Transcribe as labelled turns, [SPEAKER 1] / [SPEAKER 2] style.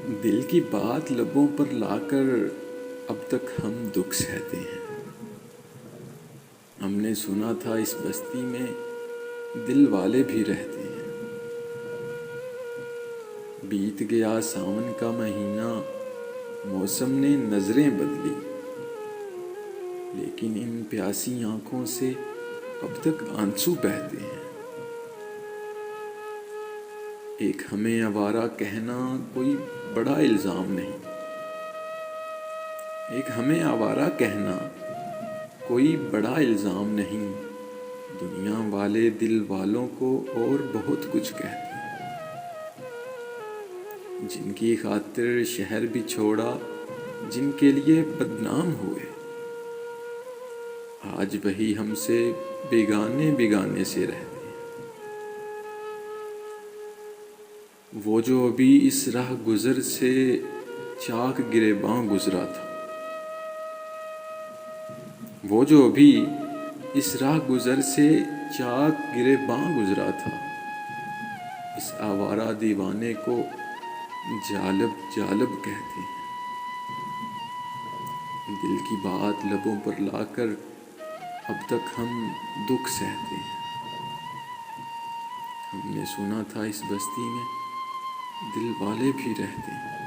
[SPEAKER 1] دل کی بات لبوں پر لا کر اب تک ہم دکھ سہتے ہیں۔ ہم نے سنا تھا اس بستی میں دل والے بھی رہتے ہیں۔ بیت گیا ساون کا مہینہ، موسم نے نظریں بدلی، لیکن ان پیاسی آنکھوں سے اب تک آنسو بہتے ہیں۔ ایک ہمیں آوارہ کہنا کوئی بڑا الزام نہیں، ایک ہمیں آوارہ کہنا کوئی بڑا الزام نہیں۔ دنیا والے دل والوں کو اور بہت کچھ کہتے ہیں، جن کی خاطر شہر بھی چھوڑا، جن کے لیے بدنام ہوئے، آج وہی ہم سے بیگانے بیگانے سے رہتے ہیں۔ وہ جو ابھی اس راہ گزر سے چاک گریباں گزرا تھا، وہ جو ابھی اس راہ گزر سے چاک گریباں گزرا تھا، اس آوارہ دیوانے کو جالب جالب کہتے ہیں۔ دل کی بات لبوں پر لا کر اب تک ہم دکھ سہتے ہیں۔ ہم نے سنا تھا اس بستی میں دل والے بھی رہتے ہیں۔